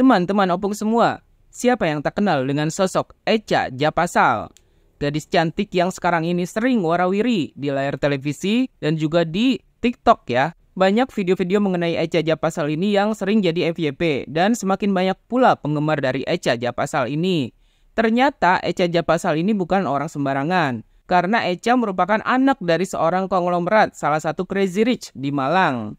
Teman-teman opung semua, siapa yang tak kenal dengan sosok Echa Japasal? Gadis cantik yang sekarang ini sering warawiri di layar televisi dan juga di TikTok ya. Banyak video-video mengenai Echa Japasal ini yang sering jadi FYP dan semakin banyak pula penggemar dari Echa Japasal ini. Ternyata Echa Japasal ini bukan orang sembarangan, karena Echa merupakan anak dari seorang konglomerat, salah satu Crazy Rich di Malang.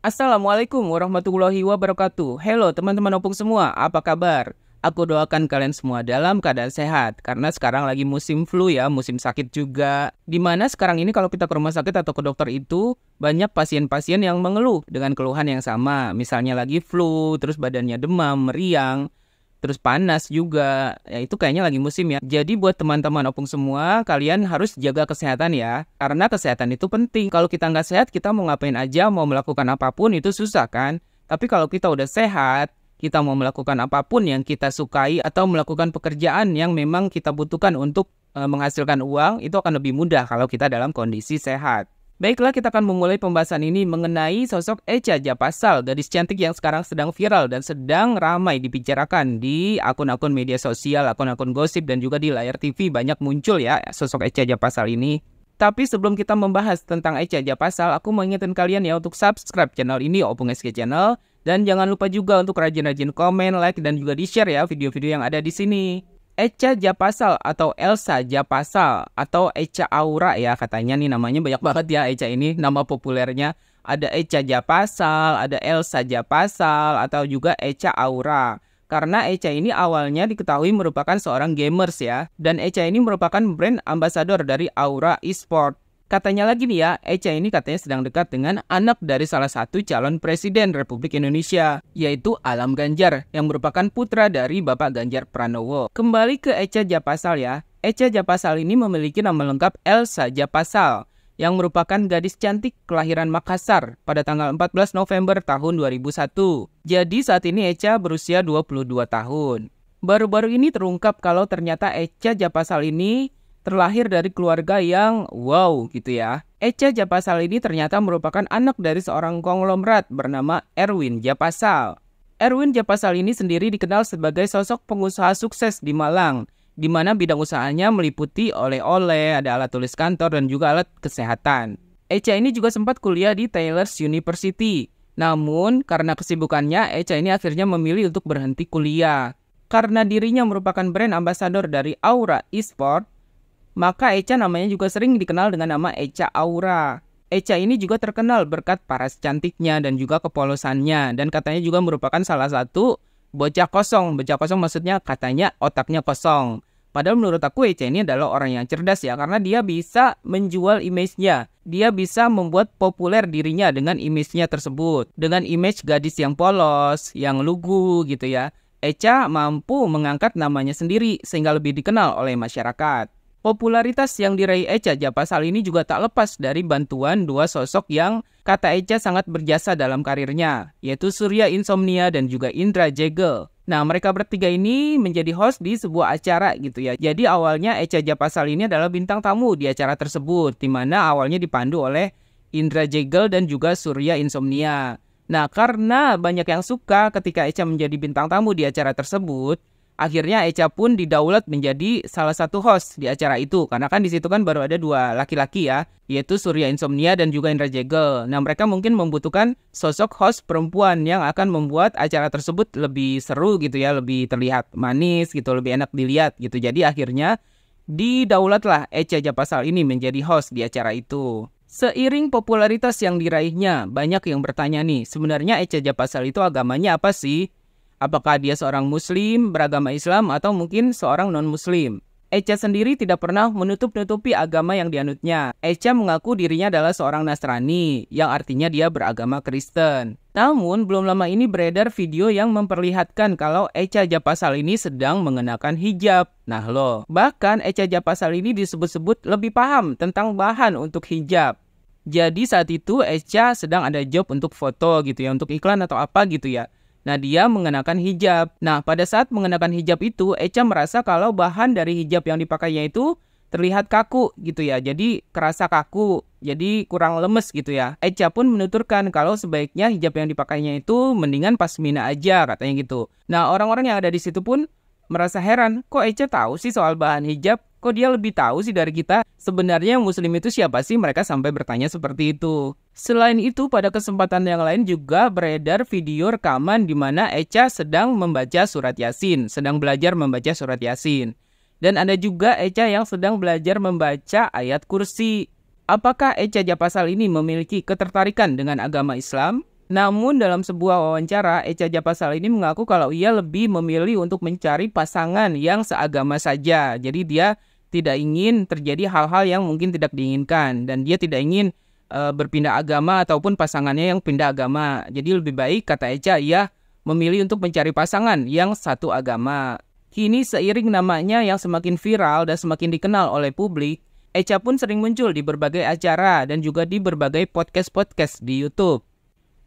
Assalamualaikum warahmatullahi wabarakatuh. Halo teman-teman opung semua, apa kabar? Aku doakan kalian semua dalam keadaan sehat, karena sekarang lagi musim flu ya, musim sakit juga. Dimana sekarang ini kalau kita ke rumah sakit atau ke dokter itu, banyak pasien-pasien yang mengeluh dengan keluhan yang sama. Misalnya lagi flu, terus badannya demam, meriang, terus panas juga. Ya itu kayaknya lagi musim ya. Jadi buat teman-teman opung semua, kalian harus jaga kesehatan ya. Karena kesehatan itu penting. Kalau kita nggak sehat, kita mau ngapain aja, mau melakukan apapun itu susah kan. Tapi kalau kita udah sehat, kita mau melakukan apapun yang kita sukai atau melakukan pekerjaan yang memang kita butuhkan untuk menghasilkan uang, itu akan lebih mudah kalau kita dalam kondisi sehat. Baiklah, kita akan memulai pembahasan ini mengenai sosok Echa Japasal, gadis cantik yang sekarang sedang viral dan sedang ramai dibicarakan di akun-akun media sosial, akun-akun gosip, dan juga di layar TV banyak muncul ya sosok Echa Japasal ini. Tapi sebelum kita membahas tentang Echa Japasal, aku mau ingetin kalian ya untuk subscribe channel ini, Opung SK Channel. Dan jangan lupa juga untuk rajin-rajin komen, like, dan juga di-share ya video-video yang ada di sini. Echa Japasal atau Elsa Japasal atau Echa Aura ya, katanya nih namanya banyak banget ya Echa ini, nama populernya. Ada Echa Japasal, ada Elsa Japasal, atau juga Echa Aura. Karena Echa ini awalnya diketahui merupakan seorang gamers ya. Dan Echa ini merupakan brand ambassador dari Aura Esport. Katanya lagi nih ya, Echa ini katanya sedang dekat dengan anak dari salah satu calon presiden Republik Indonesia, yaitu Alam Ganjar, yang merupakan putra dari Bapak Ganjar Pranowo. Kembali ke Echa Japasal ya, Echa Japasal ini memiliki nama lengkap Elsa Japasal, yang merupakan gadis cantik kelahiran Makassar pada tanggal 14 November tahun 2001. Jadi saat ini Echa berusia 22 tahun. Baru-baru ini terungkap kalau ternyata Echa Japasal ini terlahir dari keluarga yang wow gitu ya. Echa Japasal ini ternyata merupakan anak dari seorang konglomerat bernama Erwin Japasal. Erwin Japasal ini sendiri dikenal sebagai sosok pengusaha sukses di Malang, di mana bidang usahanya meliputi oleh-oleh, ada alat tulis kantor, dan juga alat kesehatan. Echa ini juga sempat kuliah di Taylor's University. Namun karena kesibukannya, Echa ini akhirnya memilih untuk berhenti kuliah. Karena dirinya merupakan brand ambassador dari Aura Esport, maka Echa namanya juga sering dikenal dengan nama Echa Aura. Echa ini juga terkenal berkat paras cantiknya dan juga kepolosannya. Dan katanya juga merupakan salah satu bocah kosong. Bocah kosong maksudnya katanya otaknya kosong. Padahal menurut aku Echa ini adalah orang yang cerdas ya. Karena dia bisa menjual image-nya. Dia bisa membuat populer dirinya dengan image-nya tersebut. Dengan image gadis yang polos, yang lugu gitu ya. Echa mampu mengangkat namanya sendiri sehingga lebih dikenal oleh masyarakat. Popularitas yang diraih Echa Japasal ini juga tak lepas dari bantuan dua sosok yang kata Echa sangat berjasa dalam karirnya, yaitu Surya Insomnia dan juga Indra Jegel. Nah, mereka bertiga ini menjadi host di sebuah acara gitu ya. Jadi awalnya Echa Japasal ini adalah bintang tamu di acara tersebut, di mana awalnya dipandu oleh Indra Jegel dan juga Surya Insomnia. Nah, karena banyak yang suka ketika Echa menjadi bintang tamu di acara tersebut, akhirnya Echa pun didaulat menjadi salah satu host di acara itu. Karena kan di situ kan baru ada dua laki-laki ya, yaitu Surya Insomnia dan juga Indra Jegel. Nah, mereka mungkin membutuhkan sosok host perempuan yang akan membuat acara tersebut lebih seru gitu ya, lebih terlihat manis gitu, lebih enak dilihat gitu. Jadi akhirnya didaulatlah Echa Japasal ini menjadi host di acara itu. Seiring popularitas yang diraihnya, banyak yang bertanya nih, sebenarnya Echa Japasal itu agamanya apa sih? Apakah dia seorang muslim, beragama Islam, atau mungkin seorang non-muslim? Echa sendiri tidak pernah menutup-nutupi agama yang dianutnya. Echa mengaku dirinya adalah seorang Nasrani, yang artinya dia beragama Kristen. Namun, belum lama ini beredar video yang memperlihatkan kalau Echa Japasal ini sedang mengenakan hijab. Nah loh, bahkan Echa Japasal ini disebut-sebut lebih paham tentang bahan untuk hijab. Jadi saat itu Echa sedang ada job untuk foto gitu ya, untuk iklan atau apa gitu ya. Nah, dia mengenakan hijab. Nah, pada saat mengenakan hijab itu, Echa merasa kalau bahan dari hijab yang dipakainya itu terlihat kaku gitu ya. Jadi kerasa kaku, jadi kurang lemes gitu ya. Echa pun menuturkan kalau sebaiknya hijab yang dipakainya itu mendingan pasmina aja katanya gitu. Nah, orang-orang yang ada di situ pun merasa heran, kok Echa tahu sih soal bahan hijab? Kok dia lebih tahu sih dari kita? Sebenarnya muslim itu siapa sih? Mereka sampai bertanya seperti itu. Selain itu, pada kesempatan yang lain juga beredar video rekaman di mana Echa sedang membaca surat Yasin, sedang belajar membaca surat Yasin. Dan ada juga Echa yang sedang belajar membaca ayat kursi. Apakah Echa Japasal ini memiliki ketertarikan dengan agama Islam? Namun dalam sebuah wawancara, Echa Japasal ini mengaku kalau ia lebih memilih untuk mencari pasangan yang seagama saja. Jadi dia tidak ingin terjadi hal-hal yang mungkin tidak diinginkan. Dan dia tidak ingin berpindah agama ataupun pasangannya yang pindah agama. Jadi lebih baik, kata Echa, ia memilih untuk mencari pasangan yang satu agama. Kini seiring namanya yang semakin viral dan semakin dikenal oleh publik, Echa pun sering muncul di berbagai acara dan juga di berbagai podcast-podcast di YouTube.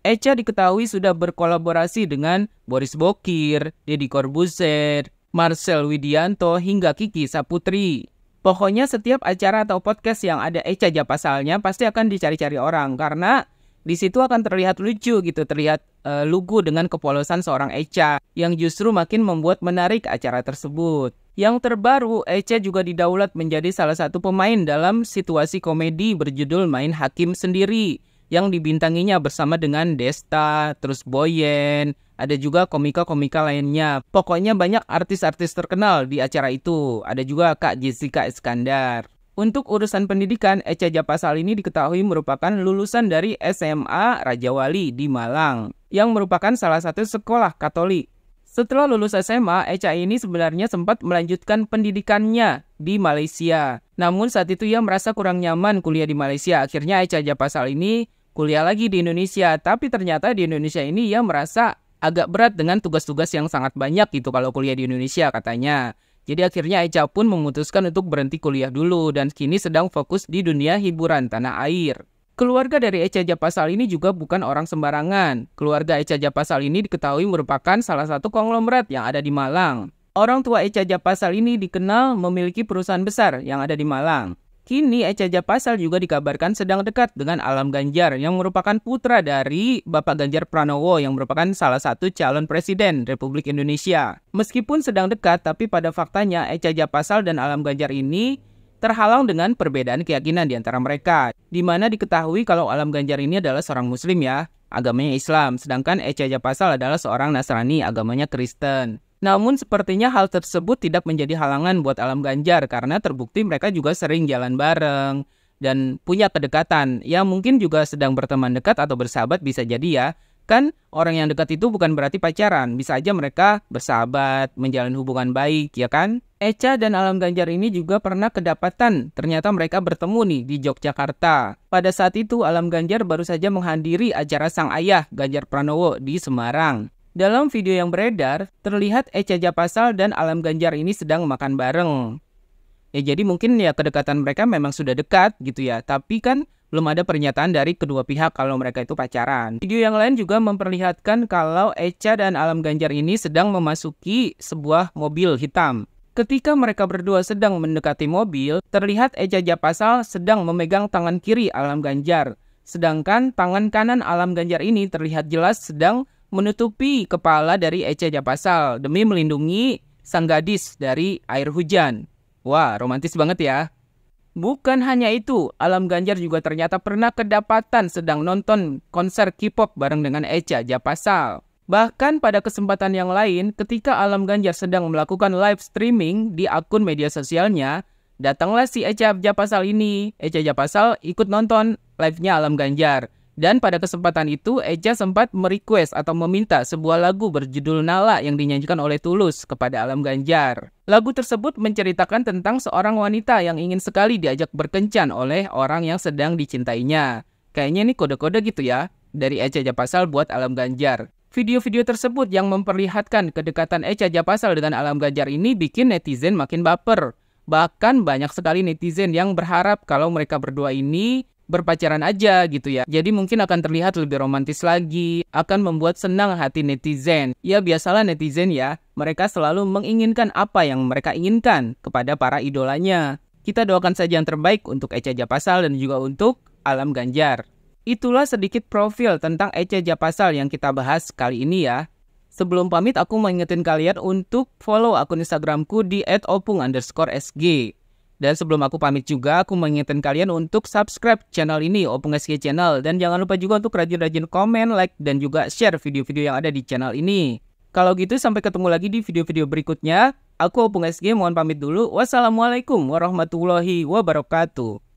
Echa diketahui sudah berkolaborasi dengan Boris Bokir, Deddy Corbuzier, Marcel Widianto, hingga Kiki Saputri. Pokoknya setiap acara atau podcast yang ada Echa Japasalnya pasti akan dicari-cari orang karena di situ akan terlihat lucu gitu, terlihat lugu dengan kepolosan seorang Echa yang justru makin membuat menarik acara tersebut. Yang terbaru, Echa juga didaulat menjadi salah satu pemain dalam situasi komedi berjudul Main Hakim Sendiri yang dibintanginya bersama dengan Desta, terus Boyen, ada juga komika-komika lainnya. Pokoknya banyak artis-artis terkenal di acara itu. Ada juga Kak Jessica Iskandar. Untuk urusan pendidikan, Echa Japasal ini diketahui merupakan lulusan dari SMA Raja Wali di Malang, yang merupakan salah satu sekolah Katolik. Setelah lulus SMA, Echa ini sebenarnya sempat melanjutkan pendidikannya di Malaysia. Namun saat itu ia merasa kurang nyaman kuliah di Malaysia. Akhirnya Echa Japasal ini kuliah lagi di Indonesia, tapi ternyata di Indonesia ini ia merasa agak berat dengan tugas-tugas yang sangat banyak gitu kalau kuliah di Indonesia katanya. Jadi akhirnya Echa pun memutuskan untuk berhenti kuliah dulu dan kini sedang fokus di dunia hiburan tanah air. Keluarga dari Echa Japasal ini juga bukan orang sembarangan. Keluarga Echa Japasal ini diketahui merupakan salah satu konglomerat yang ada di Malang. Orang tua Echa Japasal ini dikenal memiliki perusahaan besar yang ada di Malang. Kini Echa Japasal juga dikabarkan sedang dekat dengan Alam Ganjar yang merupakan putra dari Bapak Ganjar Pranowo yang merupakan salah satu calon presiden Republik Indonesia. Meskipun sedang dekat, tapi pada faktanya Echa Japasal dan Alam Ganjar ini terhalang dengan perbedaan keyakinan di antara mereka. Di mana diketahui kalau Alam Ganjar ini adalah seorang muslim ya, agamanya Islam, sedangkan Echa Japasal adalah seorang Nasrani, agamanya Kristen. Namun sepertinya hal tersebut tidak menjadi halangan buat Alam Ganjar karena terbukti mereka juga sering jalan bareng dan punya kedekatan. Ya mungkin juga sedang berteman dekat atau bersahabat bisa jadi ya. Kan orang yang dekat itu bukan berarti pacaran, bisa aja mereka bersahabat, menjalin hubungan baik ya kan. Echa dan Alam Ganjar ini juga pernah kedapatan ternyata mereka bertemu nih di Yogyakarta. Pada saat itu Alam Ganjar baru saja menghadiri acara sang ayah Ganjar Pranowo di Semarang. Dalam video yang beredar, terlihat Echa Japasal dan Alam Ganjar ini sedang makan bareng. Ya jadi mungkin ya kedekatan mereka memang sudah dekat gitu ya. Tapi kan belum ada pernyataan dari kedua pihak kalau mereka itu pacaran. Video yang lain juga memperlihatkan kalau Echa dan Alam Ganjar ini sedang memasuki sebuah mobil hitam. Ketika mereka berdua sedang mendekati mobil, terlihat Echa Japasal sedang memegang tangan kiri Alam Ganjar. Sedangkan tangan kanan Alam Ganjar ini terlihat jelas sedang menutupi kepala dari Echa Japasal demi melindungi sang gadis dari air hujan. Wah, romantis banget ya. Bukan hanya itu, Alam Ganjar juga ternyata pernah kedapatan sedang nonton konser K-pop bareng dengan Echa Japasal. Bahkan pada kesempatan yang lain, ketika Alam Ganjar sedang melakukan live streaming di akun media sosialnya, datanglah si Echa Japasal ini. Echa Japasal ikut nonton live-nya Alam Ganjar. Dan pada kesempatan itu, Echa sempat merequest atau meminta sebuah lagu berjudul Nala yang dinyanyikan oleh Tulus kepada Alam Ganjar. Lagu tersebut menceritakan tentang seorang wanita yang ingin sekali diajak berkencan oleh orang yang sedang dicintainya. Kayaknya ini kode-kode gitu ya, dari Echa Japasal buat Alam Ganjar. Video-video tersebut yang memperlihatkan kedekatan Echa Japasal dengan Alam Ganjar ini bikin netizen makin baper. Bahkan banyak sekali netizen yang berharap kalau mereka berdua ini berpacaran aja gitu ya. Jadi mungkin akan terlihat lebih romantis lagi, akan membuat senang hati netizen. Ya biasalah netizen ya, mereka selalu menginginkan apa yang mereka inginkan kepada para idolanya. Kita doakan saja yang terbaik untuk Echa Japasal dan juga untuk Alam Ganjar. Itulah sedikit profil tentang Echa Japasal yang kita bahas kali ini ya. Sebelum pamit, aku mau ingetin kalian untuk follow akun Instagramku di @opung_sg. Dan sebelum aku pamit juga, aku mau ingetin kalian untuk subscribe channel ini, Opung SG Channel. Dan jangan lupa juga untuk rajin-rajin komen, like, dan juga share video-video yang ada di channel ini. Kalau gitu, sampai ketemu lagi di video-video berikutnya. Aku Opung SG, mohon pamit dulu. Wassalamualaikum warahmatullahi wabarakatuh.